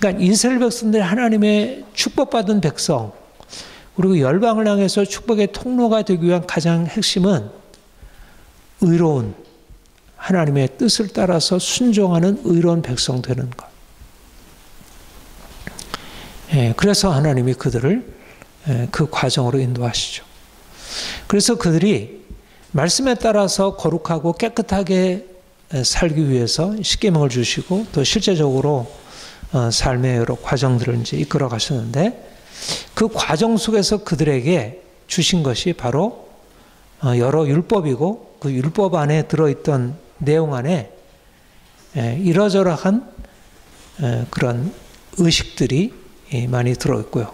그러니까 이스라엘 백성들이 하나님의 축복받은 백성, 그리고 열방을 향해서 축복의 통로가 되기 위한 가장 핵심은 의로운 하나님의 뜻을 따라서 순종하는 의로운 백성 되는 것. 그래서 하나님이 그들을 그 과정으로 인도하시죠. 그래서 그들이 말씀에 따라서 거룩하고 깨끗하게 살기 위해서 십계명을 주시고 또 실제적으로 삶의 여러 과정들을 이제 이끌어 가셨는데, 그 과정 속에서 그들에게 주신 것이 바로 여러 율법이고, 그 율법 안에 들어있던 내용 안에 이러저러한 그런 의식들이 많이 들어있고요.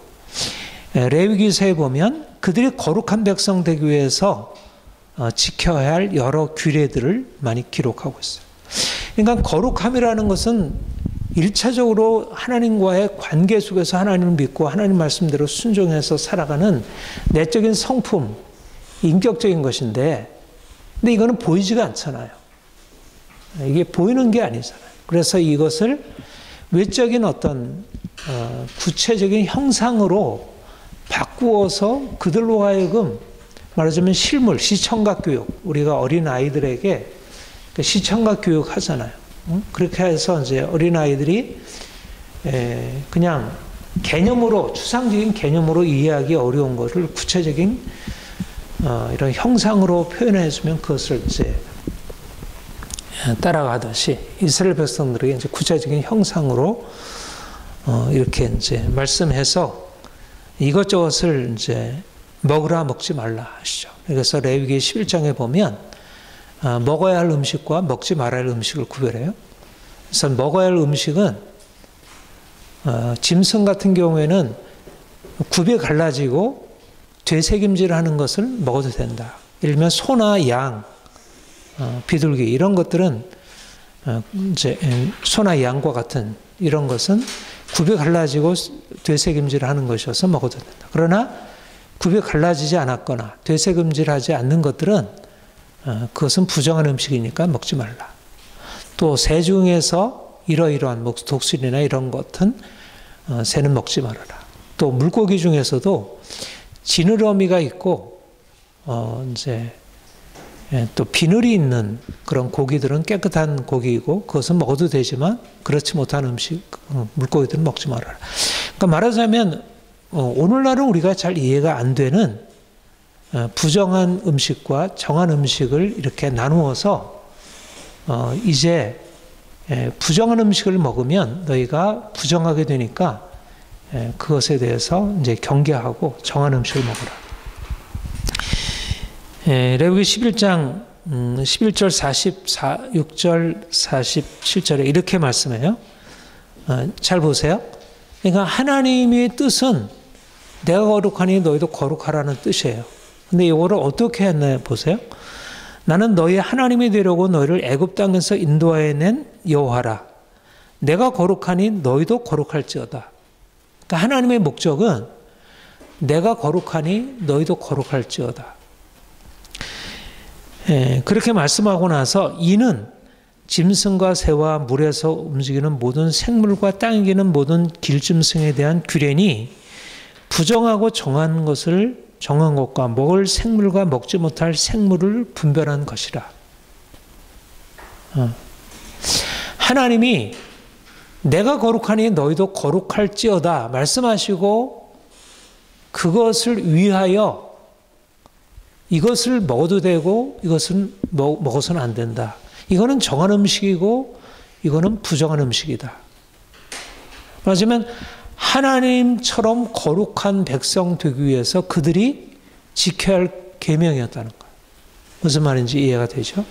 레위기서에 보면 그들이 거룩한 백성 되기 위해서 지켜야 할 여러 규례들을 많이 기록하고 있어요. 그러니까 거룩함이라는 것은 일차적으로 하나님과의 관계 속에서 하나님을 믿고 하나님 말씀대로 순종해서 살아가는 내적인 성품, 인격적인 것인데, 근데 이거는 보이지가 않잖아요. 이게 보이는 게 아니잖아요. 그래서 이것을 외적인 어떤 구체적인 형상으로 바꾸어서 그들로 하여금 말하자면 실물, 시청각 교육, 우리가 어린 아이들에게 시청각 교육 하잖아요. 그렇게 해서 이제 어린 아이들이 그냥 개념으로, 추상적인 개념으로 이해하기 어려운 것을 구체적인 이런 형상으로 표현해주면 그것을 이제 따라가듯이 이스라엘 백성들에게 이제 구체적인 형상으로 이렇게 이제 말씀해서 이것저것을 이제 먹으라 먹지 말라 하시죠. 그래서 레위기 11장에 보면 먹어야 할 음식과 먹지 말아야 할 음식을 구별해요. 그래서 먹어야 할 음식은 짐승 같은 경우에는 굽에 갈라지고 되새김질하는 것을 먹어도 된다. 예를 들면 소나 양, 비둘기 이런 것들은 이제 소나 양과 같은 이런 것은 굽에 갈라지고 되새김질하는 것이어서 먹어도 된다. 그러나 굽에 갈라지지 않았거나 되새김질하지 않는 것들은 그것은 부정한 음식이니까 먹지 말라. 또 새 중에서 이러이러한 독수리나 이런 것은 새는 먹지 말아라. 또 물고기 중에서도 지느러미가 있고 이제 또 비늘이 있는 그런 고기들은 깨끗한 고기이고 그것은 먹어도 되지만 그렇지 못한 음식, 물고기들은 먹지 말아라. 그러니까 말하자면 오늘날은 우리가 잘 이해가 안 되는 부정한 음식과 정한 음식을 이렇게 나누어서 이제 부정한 음식을 먹으면 너희가 부정하게 되니까 그것에 대해서 이제 경계하고 정한 음식을 먹어라. 레위기 11장 11절 46절 47절에 이렇게 말씀해요. 잘 보세요. 그러니까 하나님의 뜻은 내가 거룩하니 너희도 거룩하라는 뜻이에요. 근데 이거를 어떻게 했나요? 보세요. 나는 너희 하나님이 되려고 너희를 애굽 땅에서 인도하여 낸 여호와라. 내가 거룩하니 너희도 거룩할지어다. 그러니까 하나님의 목적은 내가 거룩하니 너희도 거룩할지어다. 그렇게 말씀하고 나서 이는 짐승과 새와 물에서 움직이는 모든 생물과 땅에 기는 모든 길짐승에 대한 규례니 부정하고 정한 것과 먹을 생물과 먹지 못할 생물을 분별한 것이라. 하나님이 내가 거룩하니 너희도 거룩할지어다 말씀하시고 그것을 위하여 이것을 먹어도 되고 이것은 먹어서는 안 된다. 이거는 정한 음식이고 이거는 부정한 음식이다. 말하자면 하나님처럼 거룩한 백성 되기 위해서 그들이 지켜야 할 계명이었다는 거예요. 무슨 말인지 이해가 되죠?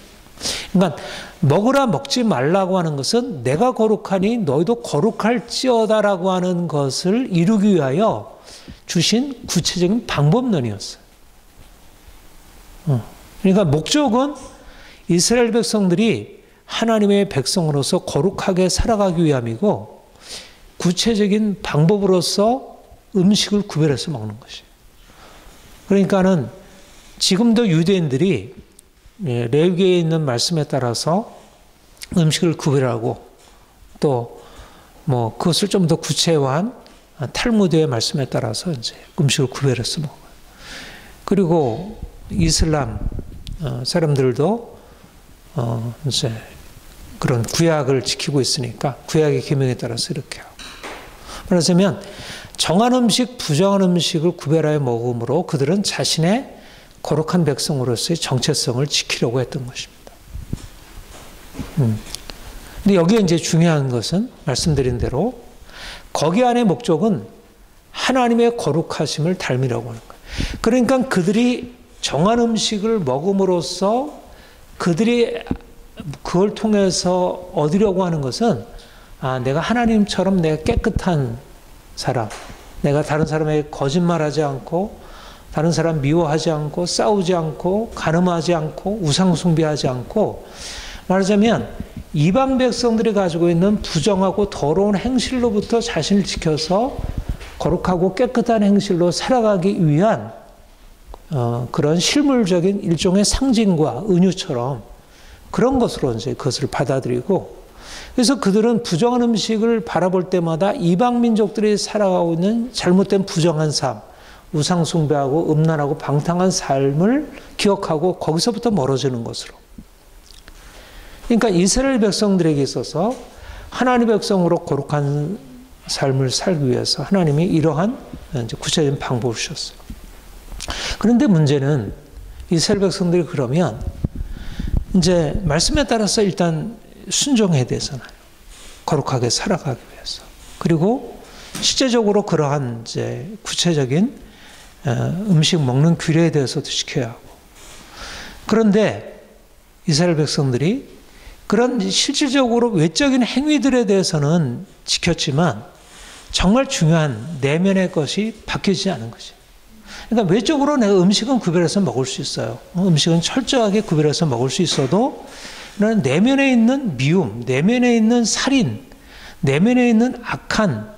그러니까 먹으라 먹지 말라고 하는 것은 내가 거룩하니 너희도 거룩할지어다라고 하는 것을 이루기 위하여 주신 구체적인 방법론이었어요. 그러니까 목적은 이스라엘 백성들이 하나님의 백성으로서 거룩하게 살아가기 위함이고 구체적인 방법으로서 음식을 구별해서 먹는 것이에요. 그러니까는 지금도 유대인들이 레위기에 있는 말씀에 따라서 음식을 구별하고 또 뭐 그것을 좀 더 구체화한 탈무드의 말씀에 따라서 이제 음식을 구별해서 먹어요. 그리고 이슬람 사람들도 이제 그런 구약을 지키고 있으니까 구약의 계명에 따라서 이렇게 하고. 말하자면 정한 음식, 부정한 음식을 구별하여 먹음으로 그들은 자신의 거룩한 백성으로서의 정체성을 지키려고 했던 것입니다. 근데 여기에 이제 중요한 것은 말씀드린 대로 거기 안의 목적은 하나님의 거룩하심을 닮으려고 하는 거예요. 그러니까 그들이 정한 음식을 먹음으로써 그들이 그걸 통해서 얻으려고 하는 것은 내가 하나님처럼 내가 깨끗한 사람, 내가 다른 사람에게 거짓말하지 않고 다른 사람 미워하지 않고 싸우지 않고 간음하지 않고 우상 숭배하지 않고 말하자면 이방 백성들이 가지고 있는 부정하고 더러운 행실로부터 자신을 지켜서 거룩하고 깨끗한 행실로 살아가기 위한 그런 실물적인 일종의 상징과 은유처럼 그런 것으로 이제 그것을 받아들이고 그래서 그들은 부정한 음식을 바라볼 때마다 이방 민족들이 살아가고 있는 잘못된 부정한 삶, 우상 숭배하고 음란하고 방탕한 삶을 기억하고 거기서부터 멀어지는 것으로. 그러니까 이스라엘 백성들에게 있어서 하나님의 백성으로 거룩한 삶을 살기 위해서 하나님이 이러한 구체적인 방법을 주셨어요. 그런데 문제는 이스라엘 백성들이 그러면 이제 말씀에 따라서 일단 순종해야 되잖아요. 거룩하게 살아가기 위해서. 그리고 실제적으로 그러한 이제 구체적인 음식 먹는 규례에 대해서도 지켜야 하고. 그런데 이스라엘 백성들이 그런 실질적으로 외적인 행위들에 대해서는 지켰지만 정말 중요한 내면의 것이 바뀌지 않은 것이. 그러니까 외적으로 내가 음식은 구별해서 먹을 수 있어요. 음식은 철저하게 구별해서 먹을 수 있어도 나는 내면에 있는 미움, 내면에 있는 살인, 내면에 있는 악한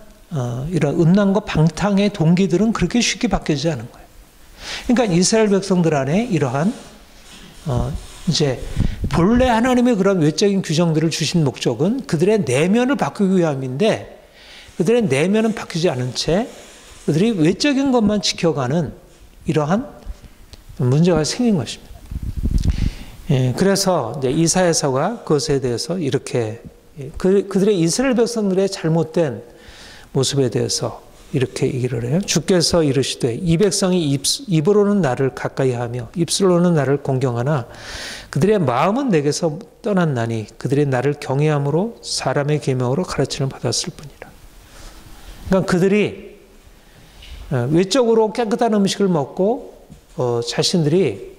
이런 음란과 방탕의 동기들은 그렇게 쉽게 바뀌지 않은 거예요. 그러니까 이스라엘 백성들 안에 이러한 이제 본래 하나님의 그런 외적인 규정들을 주신 목적은 그들의 내면을 바꾸기 위함인데 그들의 내면은 바뀌지 않은 채 그들이 외적인 것만 지켜가는 이러한 문제가 생긴 것입니다. 그래서 이제 이사야서가 그것에 대해서 이렇게 그들의 이스라엘 백성들의 잘못된 모습에 대해서 이렇게 얘기를 해요. 주께서 이르시되 이 백성이 입으로는 나를 가까이하며 입술로는 나를 공경하나 그들의 마음은 내게서 떠났나니 그들이 나를 경외함으로 사람의 계명으로 가르침을 받았을 뿐이라. 그러니까 그들이 외적으로 깨끗한 음식을 먹고 자신들이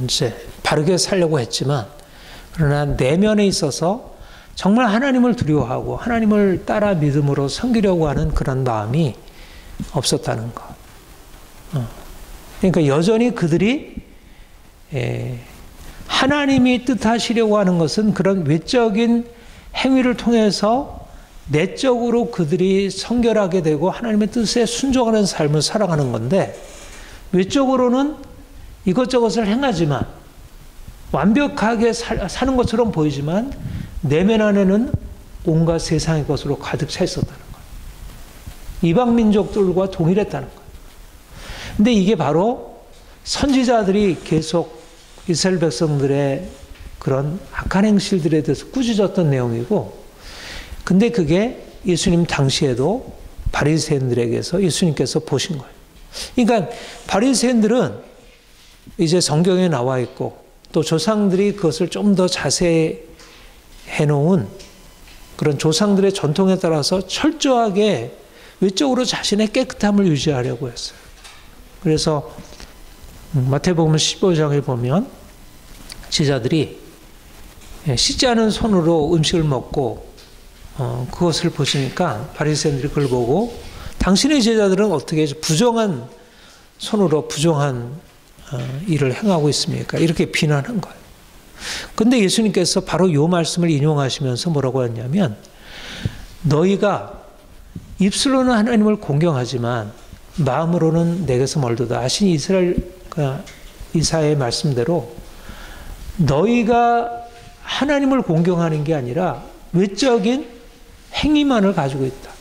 이제 바르게 살려고 했지만 그러나 내면에 있어서 정말 하나님을 두려워하고 하나님을 따라 믿음으로 섬기려고 하는 그런 마음이 없었다는 것. 그러니까 여전히 그들이 하나님이 뜻하시려고 하는 것은 그런 외적인 행위를 통해서 내적으로 그들이 성결하게 되고 하나님의 뜻에 순종하는 삶을 살아가는 건데 외적으로는 이것저것을 행하지만 완벽하게 사는 것처럼 보이지만 내면 안에는 온갖 세상의 것으로 가득 차 있었다는 거예요. 이방 민족들과 동일했다는 거예요. 근데 이게 바로 선지자들이 계속 이스라엘 백성들의 그런 악한 행실들에 대해서 꾸짖었던 내용이고 근데 그게 예수님 당시에도 바리새인들에게서 예수님께서 보신 거예요. 그러니까 바리새인들은 이제 성경에 나와 있고 또 조상들이 그것을 좀 더 자세히 해놓은 그런 조상들의 전통에 따라서 철저하게 외적으로 자신의 깨끗함을 유지하려고 했어요. 그래서 마태복음 15장에 보면 제자들이 씻지 않은 손으로 음식을 먹고 그것을 보시니까 바리새인들이 그걸 보고 당신의 제자들은 어떻게 부정한 손으로 부정한 일을 행하고 있습니까? 이렇게 비난한 거예요. 근데 예수님께서 바로 이 말씀을 인용하시면서 뭐라고 했냐면 너희가 입술로는 하나님을 공경하지만 마음으로는 내게서 멀도다 하신 이사야의 말씀대로 너희가 하나님을 공경하는 게 아니라 외적인 행위만을 가지고 있다.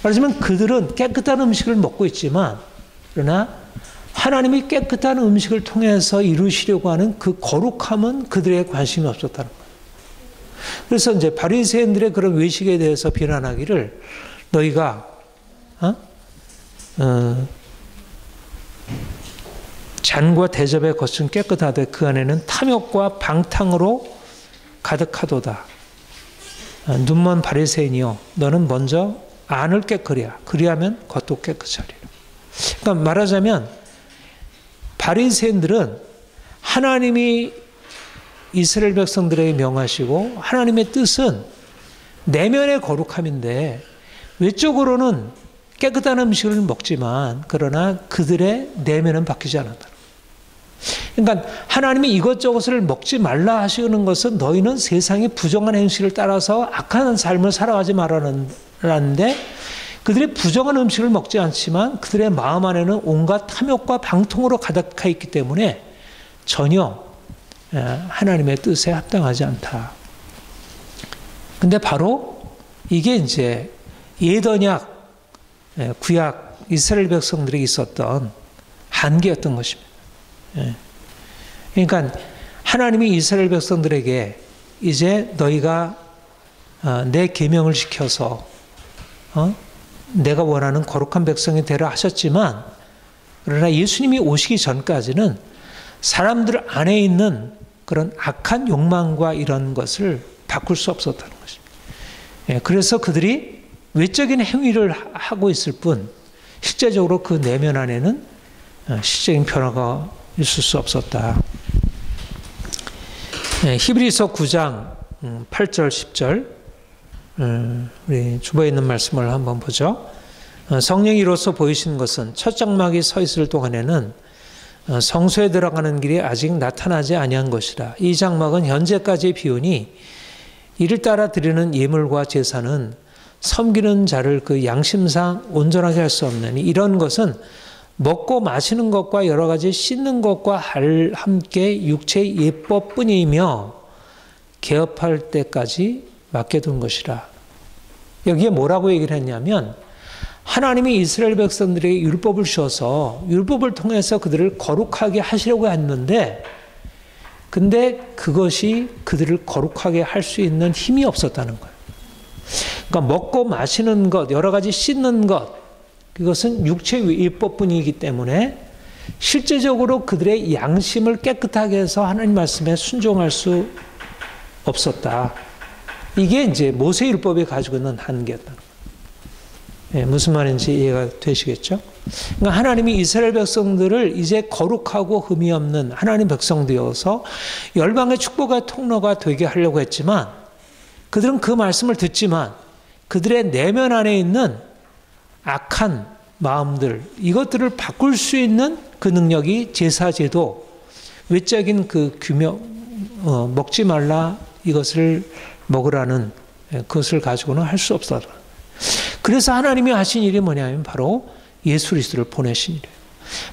말하자면 그들은 깨끗한 음식을 먹고 있지만 그러나 하나님이 깨끗한 음식을 통해서 이루시려고 하는 그 거룩함은 그들의 관심이 없었다는 거예요. 그래서 이제 바리새인들의 그런 외식에 대해서 비난하기를 너희가 잔과 대접의 것은 깨끗하되 그 안에는 탐욕과 방탕으로 가득하도다. 눈먼 바리새인이여 너는 먼저 안을 깨끗이야. 그리하면 겉도 깨끗하리라. 그러니까 말하자면 바리새인들은 하나님이 이스라엘 백성들에게 명하시고 하나님의 뜻은 내면의 거룩함인데 외적으로는 깨끗한 음식을 먹지만 그러나 그들의 내면은 바뀌지 않았다. 그러니까 하나님이 이것저것을 먹지 말라 하시는 것은 너희는 세상의 부정한 행실을 따라서 악한 삶을 살아가지 말라는데 그들의 부정한 음식을 먹지 않지만 그들의 마음 안에는 온갖 탐욕과 방통으로 가득해 있기 때문에 전혀 하나님의 뜻에 합당하지 않다. 근데 바로 이게 이제 예언약 구약 이스라엘 백성들에게 있었던 한계였던 것입니다. 그러니까 하나님이 이스라엘 백성들에게 이제 너희가 내 계명을 지켜서 내가 원하는 거룩한 백성이 되라 하셨지만 그러나 예수님이 오시기 전까지는 사람들 안에 있는 그런 악한 욕망과 이런 것을 바꿀 수 없었다는 것입니다. 그래서 그들이 외적인 행위를 하고 있을 뿐 실제적으로 그 내면 안에는 실적인 변화가 있을 수 없었다. 히브리서 9장 8절 10절 우리 주보에 있는 말씀을 한번 보죠. 성령이 이로써 보이신 것은 첫 장막이 서 있을 동안에는 성소에 들어가는 길이 아직 나타나지 아니한 것이라. 이 장막은 현재까지의 비유니 이를 따라 드리는 예물과 제사는 섬기는 자를 그 양심상 온전하게 할 수 없느니 이런 것은 먹고 마시는 것과 여러 가지 씻는 것과 함께 육체의 예법뿐이며 개업할 때까지 맡겨둔 것이라. 여기에 뭐라고 얘기를 했냐면 하나님이 이스라엘 백성들에게 율법을 주셔서 율법을 통해서 그들을 거룩하게 하시려고 했는데 근데 그것이 그들을 거룩하게 할 수 있는 힘이 없었다는 거예요. 그러니까 먹고 마시는 것, 여러 가지 씻는 것, 그것은 육체의 예법뿐이기 때문에 실제적으로 그들의 양심을 깨끗하게 해서 하나님 말씀에 순종할 수 없었다. 이게 이제 모세율법이 가지고 있는 한계였다. 무슨 말인지 이해가 되시겠죠? 그러니까 하나님이 이스라엘 백성들을 이제 거룩하고 흠이 없는 하나님 백성 되어서 열방의 축복의 통로가 되게 하려고 했지만 그들은 그 말씀을 듣지만 그들의 내면 안에 있는 악한 마음들 이것들을 바꿀 수 있는 그 능력이 제사제도 외적인 그 규명 먹지 말라 이것을 먹으라는 그것을 가지고는 할 수 없었다. 그래서 하나님이 하신 일이 뭐냐면 바로 예수 그리스도를 보내신 일이에요.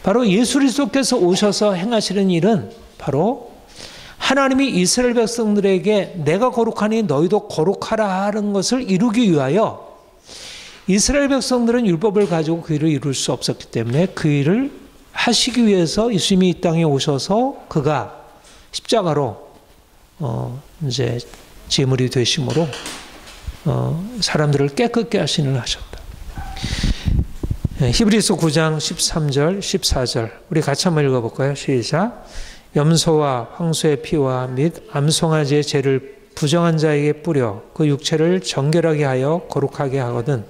바로 예수 그리스도께서 오셔서 행하시는 일은 바로 하나님이 이스라엘 백성들에게 내가 거룩하니 너희도 거룩하라 하는 것을 이루기 위하여 이스라엘 백성들은 율법을 가지고 그 일을 이룰 수 없었기 때문에 그 일을 하시기 위해서 예수님이 이 땅에 오셔서 그가 십자가로 이제 제물이 되심으로 사람들을 깨끗게 하시는 일을 하셨다. 히브리서 9장 13절 14절 우리 같이 한번 읽어볼까요? 시작. 염소와 황소의 피와 및 암송아지의 죄를 부정한 자에게 뿌려 그 육체를 정결하게 하여 거룩하게 하거든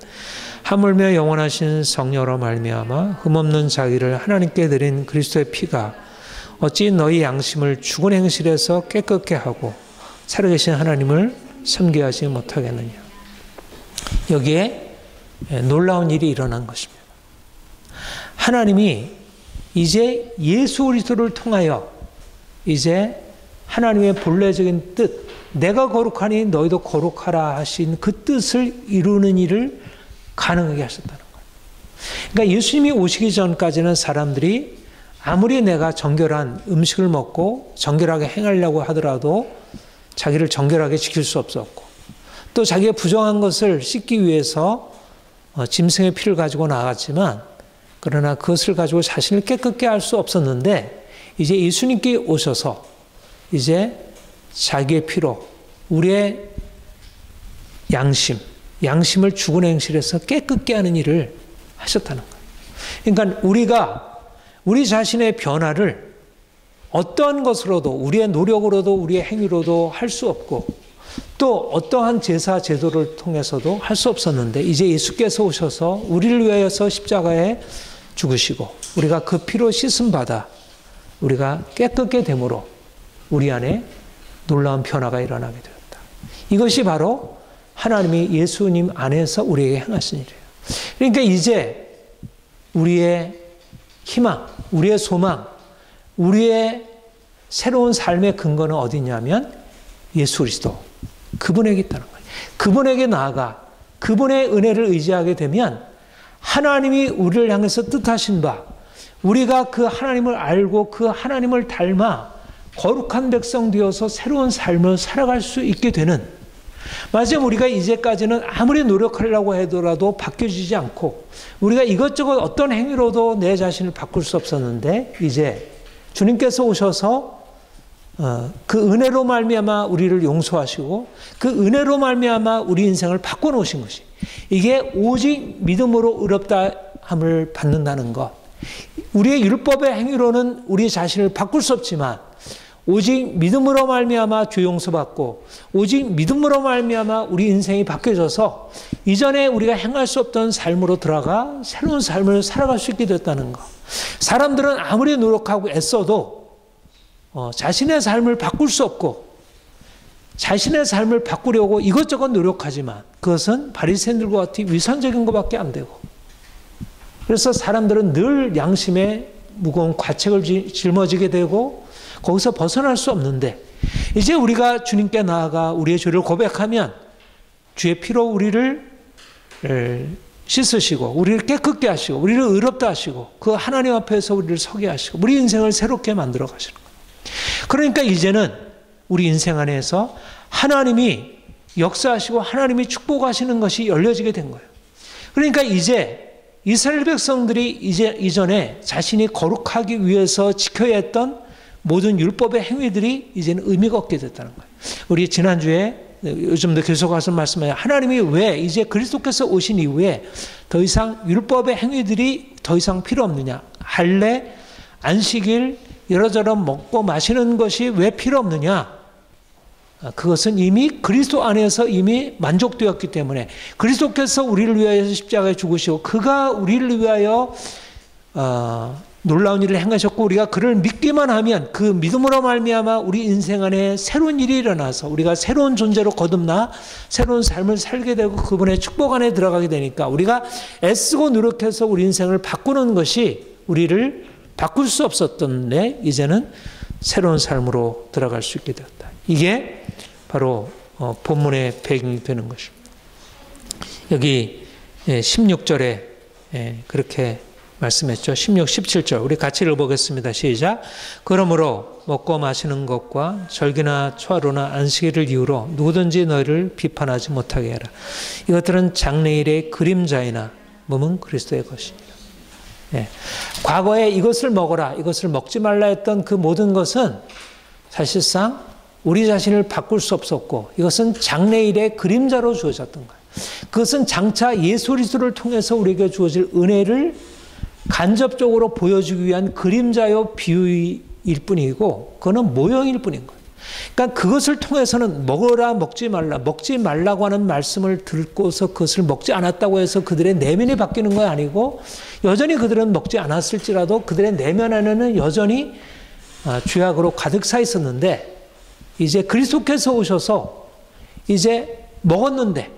하물며 영원하신 성령으로 말미암아 흠없는 자기를 하나님께 드린 그리스도의 피가 어찌 너희 양심을 죽은 행실에서 깨끗게 하고 살아계신 하나님을 섬기게 하지 못하겠느냐. 여기에 놀라운 일이 일어난 것입니다. 하나님이 이제 예수 그리스도를 통하여 이제 하나님의 본래적인 뜻, 내가 거룩하니 너희도 거룩하라 하신 그 뜻을 이루는 일을 가능하게 하셨다는 거예요. 그러니까 예수님이 오시기 전까지는 사람들이 아무리 내가 정결한 음식을 먹고 정결하게 행하려고 하더라도 자기를 정결하게 지킬 수 없었고 또 자기의 부정한 것을 씻기 위해서 짐승의 피를 가지고 나갔지만 그러나 그것을 가지고 자신을 깨끗게 할 수 없었는데 이제 예수님께 오셔서 이제 자기의 피로 우리의 양심을 죽은 행실에서 깨끗게 하는 일을 하셨다는 거예요. 그러니까 우리가 우리 자신의 변화를 어떠한 것으로도 우리의 노력으로도 우리의 행위로도 할 수 없고 또 어떠한 제사 제도를 통해서도 할 수 없었는데 이제 예수께서 오셔서 우리를 위하여서 십자가에 죽으시고 우리가 그 피로 씻음 받아 우리가 깨끗게 됨으로 우리 안에 놀라운 변화가 일어나게 되었다. 이것이 바로 하나님이 예수님 안에서 우리에게 행하신 일이에요. 그러니까 이제 우리의 희망, 우리의 소망, 우리의 새로운 삶의 근거는 어디냐면 예수 그리스도, 그분에게 있다는 거예요. 그분에게 나아가 그분의 은혜를 의지하게 되면 하나님이 우리를 향해서 뜻하신 바, 우리가 그 하나님을 알고 그 하나님을 닮아 거룩한 백성 되어서 새로운 삶을 살아갈 수 있게 되는, 맞아요. 우리가 이제까지는 아무리 노력하려고 하더라도 바뀌어지지 않고 우리가 이것저것 어떤 행위로도 내 자신을 바꿀 수 없었는데 이제 주님께서 오셔서 그 은혜로 말미암아 우리를 용서하시고 그 은혜로 말미암아 우리 인생을 바꿔놓으신 것이, 이게 오직 믿음으로 의롭다함을 받는다는 것. 우리의 율법의 행위로는 우리 자신을 바꿀 수 없지만 오직 믿음으로 말미암아 죄 용서받고 오직 믿음으로 말미암아 우리 인생이 바뀌어져서 이전에 우리가 행할 수 없던 삶으로 들어가 새로운 삶을 살아갈 수 있게 됐다는 것. 사람들은 아무리 노력하고 애써도 자신의 삶을 바꿀 수 없고 자신의 삶을 바꾸려고 이것저것 노력하지만 그것은 바리새인들과 같이 위선적인 것밖에 안 되고, 그래서 사람들은 늘 양심에 무거운 과책을 짊어지게 되고 거기서 벗어날 수 없는데, 이제 우리가 주님께 나아가 우리의 죄를 고백하면 주의 피로 우리를 씻으시고 우리를 깨끗게 하시고 우리를 의롭다 하시고 그 하나님 앞에서 우리를 서게 하시고 우리 인생을 새롭게 만들어 가시는 거예요. 그러니까 이제는 우리 인생 안에서 하나님이 역사하시고 하나님이 축복하시는 것이 열려지게 된 거예요. 그러니까 이제 이스라엘 백성들이 이전에 자신이 거룩하기 위해서 지켜야 했던 모든 율법의 행위들이 이제는 의미가 없게 됐다는 거예요. 우리 지난주에 요즘도 계속 와서 말씀해요. 하나님이 왜 이제 그리스도께서 오신 이후에 더 이상 율법의 행위들이 더 이상 필요 없느냐? 할례, 안식일, 이러저러 먹고 마시는 것이 왜 필요 없느냐? 그것은 이미 그리스도 안에서 이미 만족되었기 때문에 그리스도께서 우리를 위하여 십자가에 죽으시고 그가 우리를 위하여 놀라운 일을 행하셨고 우리가 그를 믿기만 하면 그 믿음으로 말미암아 우리 인생 안에 새로운 일이 일어나서 우리가 새로운 존재로 거듭나 새로운 삶을 살게 되고 그분의 축복 안에 들어가게 되니까 우리가 애쓰고 노력해서 우리 인생을 바꾸는 것이 우리를 바꿀 수 없었던데 이제는 새로운 삶으로 들어갈 수 있게 되었다. 이게 바로 본문의 배경이 되는 것입니다. 여기 16절에 그렇게 말씀했죠. 16, 17절 우리 같이 읽어보겠습니다. 시작. 그러므로 먹고 마시는 것과 절기나 초하루나 안식일을 이유로 누구든지 너희를 비판하지 못하게 해라. 이것들은 장래일의 그림자이나 몸은 그리스도의 것이니라. 과거에 이것을 먹어라, 이것을 먹지 말라 했던 그 모든 것은 사실상 우리 자신을 바꿀 수 없었고 이것은 장래일의 그림자로 주어졌던 거예요. 그것은 장차 예수 그리스도를 통해서 우리에게 주어질 은혜를 간접적으로 보여주기 위한 그림자요 비유일 뿐이고 그거는 모형일 뿐인 거예요. 그러니까 그것을 통해서는 먹어라 먹지 말라, 먹지 말라고 하는 말씀을 듣고서 그것을 먹지 않았다고 해서 그들의 내면이 바뀌는 건 아니고 여전히 그들은 먹지 않았을지라도 그들의 내면 안에는 여전히 죄악으로 가득 차 있었는데 이제 그리스도께서 오셔서 이제 먹었는데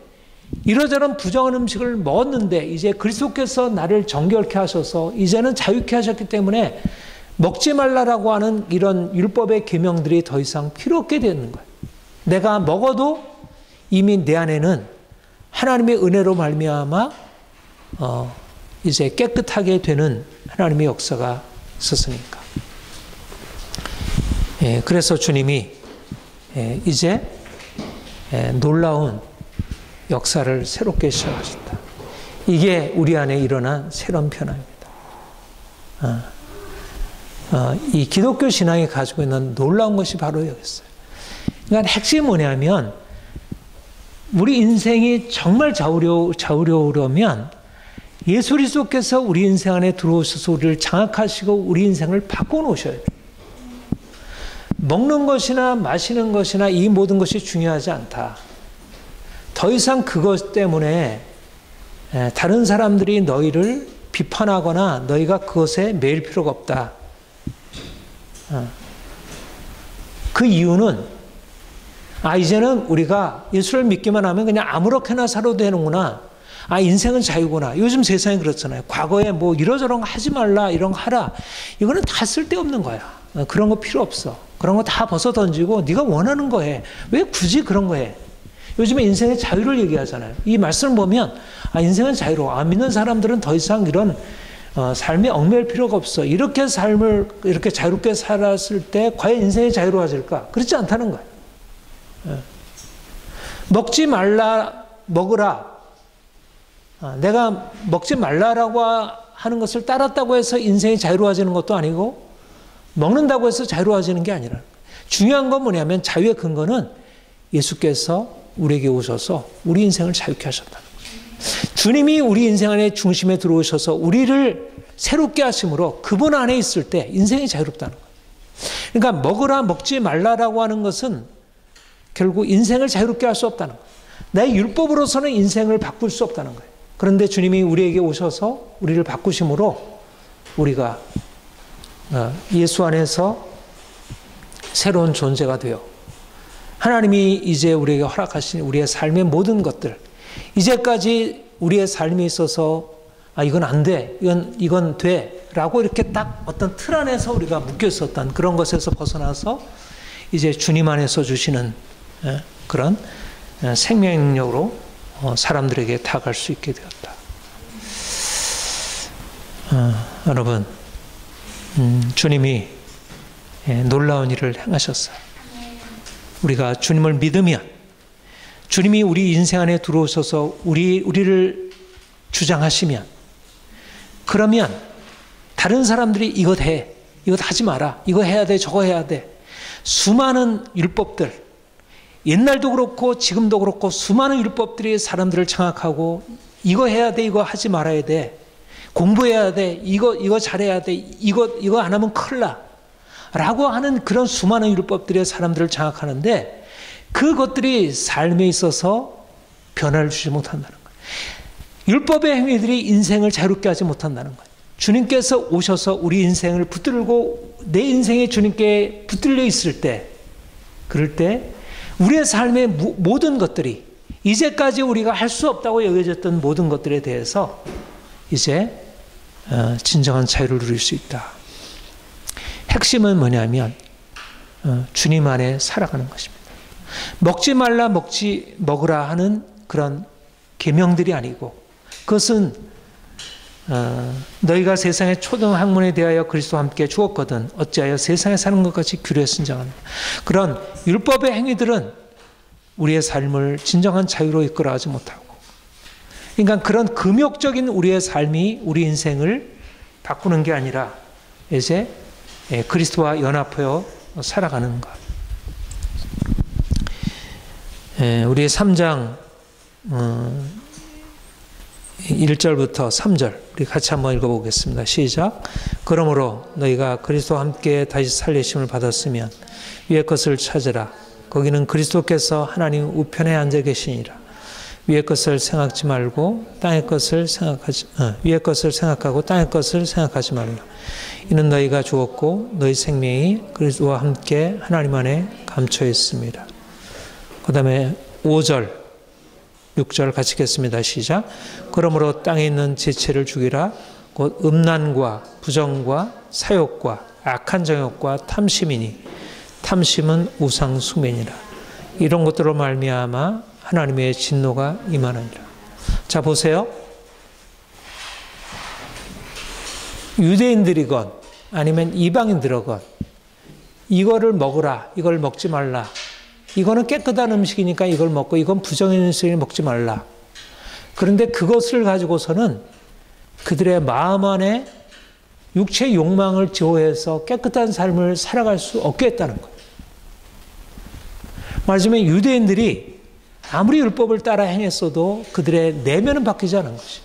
이러저런 부정한 음식을 먹었는데 이제 그리스도께서 나를 정결케 하셔서 이제는 자유케 하셨기 때문에 먹지 말라라고 하는 이런 율법의 계명들이 더 이상 필요 없게 되는 거예요. 내가 먹어도 이미 내 안에는 하나님의 은혜로 말미암아 이제 깨끗하게 되는 하나님의 역사가 있었으니까. 그래서 주님이 이제 놀라운 역사를 새롭게 시작하셨다. 이게 우리 안에 일어난 새로운 변화입니다. 이 기독교 신앙이 가지고 있는 놀라운 것이 바로 여기 있어요. 그러니까 핵심이 뭐냐면 우리 인생이 정말 좌우려오려면 예수 그리스도께서 우리 인생 안에 들어오셔서 우리를 장악하시고 우리 인생을 바꿔놓으셔야 돼요. 먹는 것이나 마시는 것이나 이 모든 것이 중요하지 않다. 더 이상 그것 때문에 다른 사람들이 너희를 비판하거나 너희가 그것에 매일 필요가 없다. 그 이유는 이제는 우리가 예수를 믿기만 하면 그냥 아무렇게나 살아도 되는구나. 인생은 자유구나. 요즘 세상이 그렇잖아요. 과거에 뭐 이러저런 거 하지 말라, 이런 거 하라. 이거는 다 쓸데없는 거야. 그런 거 필요 없어. 그런 거 다 벗어 던지고 네가 원하는 거 해. 왜 굳이 그런 거 해? 요즘에 인생의 자유를 얘기하잖아요. 이 말씀을 보면 인생은 자유로워. 믿는 사람들은 더 이상 이런 삶에 얽매일 필요가 없어. 이렇게 삶을 이렇게 자유롭게 살았을 때 과연 인생이 자유로워질까? 그렇지 않다는 거예요. 먹지 말라, 먹으라. 내가 먹지 말라라고 하는 것을 따랐다고 해서 인생이 자유로워지는 것도 아니고 먹는다고 해서 자유로워지는 게 아니라 중요한 건 뭐냐면 자유의 근거는 예수께서 우리에게 오셔서 우리 인생을 자유케 하셨다는 거예요. 주님이 우리 인생 안에 중심에 들어오셔서 우리를 새롭게 하심으로 그분 안에 있을 때 인생이 자유롭다는 거예요. 그러니까 먹으라 먹지 말라라고 하는 것은 결국 인생을 자유롭게 할 수 없다는 거예요. 내 율법으로서는 인생을 바꿀 수 없다는 거예요. 그런데 주님이 우리에게 오셔서 우리를 바꾸심으로 우리가 예수 안에서 새로운 존재가 되어 하나님이 이제 우리에게 허락하신 우리의 삶의 모든 것들, 이제까지 우리의 삶에 있어서 이건 안 돼, 이건 돼 라고 이렇게 딱 어떤 틀 안에서 우리가 묶여 있었던 그런 것에서 벗어나서 이제 주님 안에서 주시는 그런 생명의 능력으로 사람들에게 다가갈 수 있게 되었다. 여러분, 주님이 놀라운 일을 행하셨어요. 우리가 주님을 믿으면, 주님이 우리 인생 안에 들어오셔서 우리를 주장하시면, 그러면 다른 사람들이 이것 해, 이것 하지 마라, 이거 해야 돼, 저거 해야 돼. 수많은 율법들, 옛날도 그렇고 지금도 그렇고 수많은 율법들이 사람들을 장악하고 이거 해야 돼, 이거 하지 말아야 돼. 공부해야 돼, 이거 잘해야 돼, 이거 안 하면 큰일 나. 라고 하는 그런 수많은 율법들이 사람들을 장악하는데 그것들이 삶에 있어서 변화를 주지 못한다는 거예요. 율법의 행위들이 인생을 자유롭게 하지 못한다는 거예요. 주님께서 오셔서 우리 인생을 붙들고 내 인생에 주님께 붙들려 있을 때, 그럴 때 우리의 삶의 모든 것들이 이제까지 우리가 할 수 없다고 여겨졌던 모든 것들에 대해서 이제 진정한 자유를 누릴 수 있다. 핵심은 뭐냐면 주님 안에 살아가는 것입니다. 먹지 말라 먹으라 하는 그런 계명들이 아니고, 그것은 너희가 세상의 초등 학문에 대하여 그리스도와 함께 죽었거든 어찌하여 세상에 사는 것 같이 규례에 순종하느냐. 그런 율법의 행위들은 우리의 삶을 진정한 자유로 이끌어가지 못하고, 그러니까 그런 금욕적인 우리의 삶이 우리 인생을 바꾸는 게 아니라 이제 그리스도와 연합하여 살아가는 것. 우리 3장 1절부터 3절 우리 같이 한번 읽어보겠습니다. 시작. 그러므로 너희가 그리스도와 함께 다시 살리심을 받았으면 위의 것을 찾으라. 거기는 그리스도께서 하나님 우편에 앉아 계시니라. 위의 것을 생각지 말고 땅의 것을 위의 것을 생각하고 땅의 것을 생각하지 말라. 이는 너희가 죽었고 너희 생명이 그리스도와 함께 하나님 안에 감춰 있습니다. 그 다음에 5절 6절 같이 읽겠습니다. 시작. 그러므로 땅에 있는 지체를 죽이라. 곧 음란과 부정과 사욕과 악한 정욕과 탐심이니 탐심은 우상 숭배니라. 이런 것들로 말미암아 하나님의 진노가 임하느니라. 자, 보세요. 유대인들이건 아니면 이방인들이건 이거를 먹으라, 이걸 먹지 말라, 이거는 깨끗한 음식이니까 이걸 먹고 이건 부정한 음식을 먹지 말라. 그런데 그것을 가지고서는 그들의 마음 안에 육체의 욕망을 제어해서 깨끗한 삶을 살아갈 수 없게 했다는 거예요. 말하자면 유대인들이 아무리 율법을 따라 행했어도 그들의 내면은 바뀌지 않은 것이.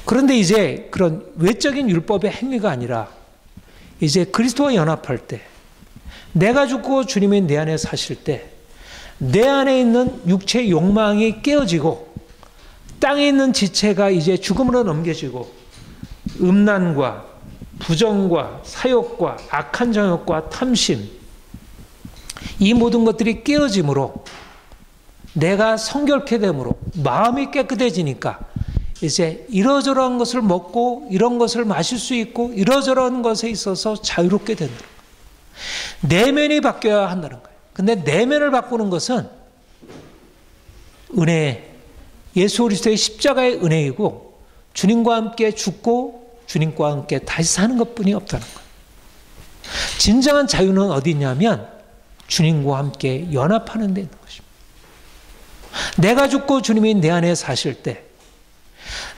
그런데 이제 그런 외적인 율법의 행위가 아니라 이제 그리스도와 연합할 때, 내가 죽고 주님이 내 안에 사실 때 내 안에 있는 육체의 욕망이 깨어지고 땅에 있는 지체가 이제 죽음으로 넘겨지고 음란과 부정과 사욕과 악한 정욕과 탐심, 이 모든 것들이 깨어짐으로 내가 성결케 되므로 마음이 깨끗해지니까 이제 이러저러한 것을 먹고 이런 것을 마실 수 있고 이러저러한 것에 있어서 자유롭게 된다. 내면이 바뀌어야 한다는 거예요. 근데 내면을 바꾸는 것은 은혜, 예수 그리스도의 십자가의 은혜이고 주님과 함께 죽고 주님과 함께 다시 사는 것뿐이 없다는 거예요. 진정한 자유는 어디 있냐면 주님과 함께 연합하는 데 있는 것입니다. 내가 죽고 주님이 내 안에 사실 때,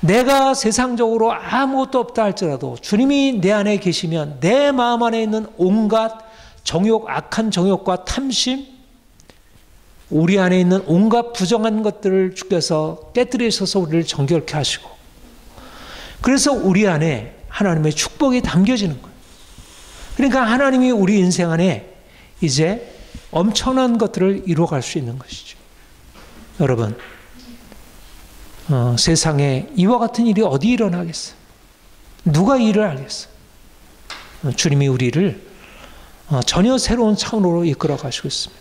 내가 세상적으로 아무것도 없다 할지라도 주님이 내 안에 계시면 내 마음 안에 있는 온갖 정욕, 악한 정욕과 탐심, 우리 안에 있는 온갖 부정한 것들을 주께서 깨뜨리셔서 우리를 정결케 하시고, 그래서 우리 안에 하나님의 축복이 담겨지는 거예요. 그러니까 하나님이 우리 인생 안에 이제 엄청난 것들을 이루어갈 수 있는 것이죠. 여러분, 세상에 이와 같은 일이 어디 일어나겠어요? 누가 이 일을 알겠어요? 주님이 우리를 전혀 새로운 차원으로 이끌어 가시고 있습니다.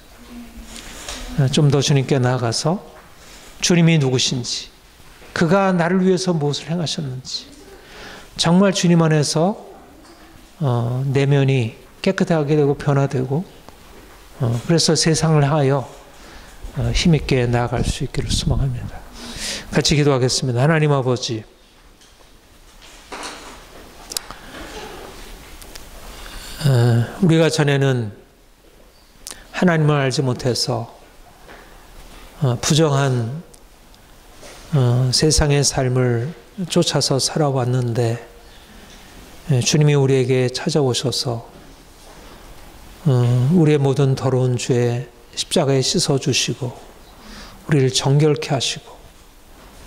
좀 더 주님께 나아가서 주님이 누구신지, 그가 나를 위해서 무엇을 행하셨는지, 정말 주님 안에서 내면이 깨끗하게 되고 변화되고, 그래서 세상을 향하여 힘있게 나아갈 수 있기를 소망합니다. 같이 기도하겠습니다. 하나님 아버지, 우리가 전에는 하나님을 알지 못해서 부정한 세상의 삶을 쫓아서 살아왔는데 주님이 우리에게 찾아오셔서 우리의 모든 더러운 죄 십자가에 씻어주시고 우리를 정결케 하시고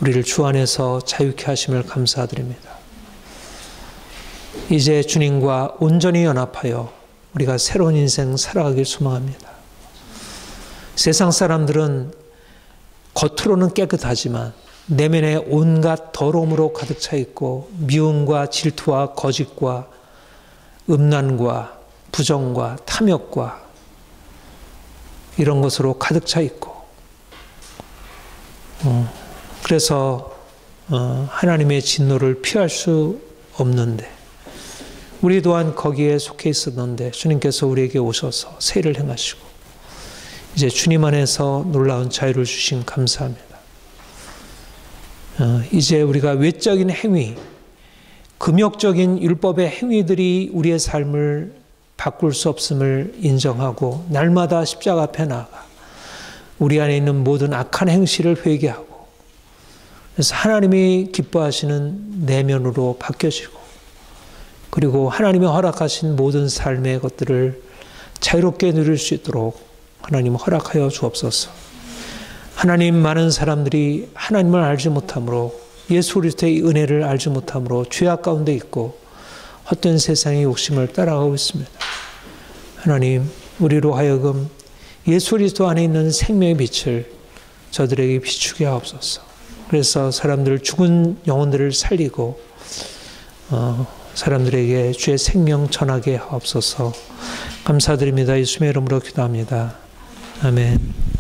우리를 주 안에서 자유케 하심을 감사드립니다. 이제 주님과 온전히 연합하여 우리가 새로운 인생 살아가길 소망합니다. 세상 사람들은 겉으로는 깨끗하지만 내면에 온갖 더러움으로 가득 차 있고 미움과 질투와 거짓과 음란과 부정과 탐욕과 이런 것으로 가득 차 있고, 그래서 하나님의 진노를 피할 수 없는데 우리 또한 거기에 속해 있었는데 주님께서 우리에게 오셔서 세를 행하시고 이제 주님 안에서 놀라운 자유를 주신 감사합니다. 이제 우리가 외적인 행위, 금욕적인 율법의 행위들이 우리의 삶을 바꿀 수 없음을 인정하고 날마다 십자가 앞에 나아가 우리 안에 있는 모든 악한 행실을 회개하고, 그래서 하나님이 기뻐하시는 내면으로 바뀌어지고, 그리고 하나님이 허락하신 모든 삶의 것들을 자유롭게 누릴 수 있도록 하나님 허락하여 주옵소서. 하나님, 많은 사람들이 하나님을 알지 못함으로, 예수 그리스도의 은혜를 알지 못함으로 죄악 가운데 있고 헛된 세상의 욕심을 따라가고 있습니다. 하나님, 우리로 하여금 예수 그리스도 안에 있는 생명의 빛을 저들에게 비추게 하옵소서. 그래서 사람들, 죽은 영혼들을 살리고 사람들에게 주의 생명 전하게 하옵소서. 감사드립니다. 예수님의 이름으로 기도합니다. 아멘.